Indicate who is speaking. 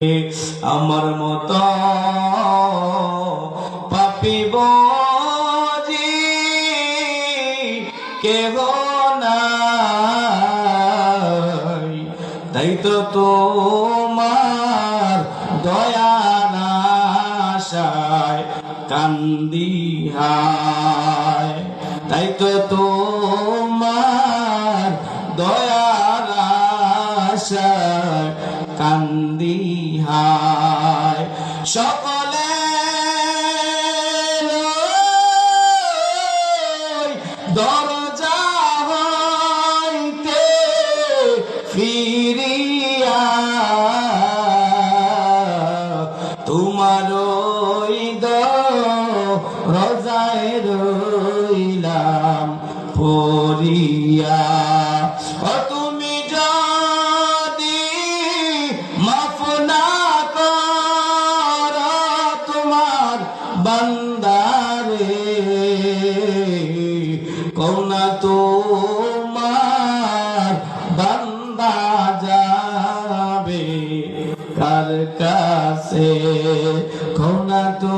Speaker 1: আমার মত পাপিব যে কেহ নাই, তাই তো তোমার দয়ার আশায় কান্দি হায়, তাই তো তোমার দয়ার আশায় কান্দি হায়। সকলে দরজা হইতে ফিরিয়া তোমার রোজায় রইলাম পড়িয়া। তুমি যদি মাফ না কর তোমার বান্দারে, কওনা তোমার বান্দা যাবে কার কাছে, কওনা তো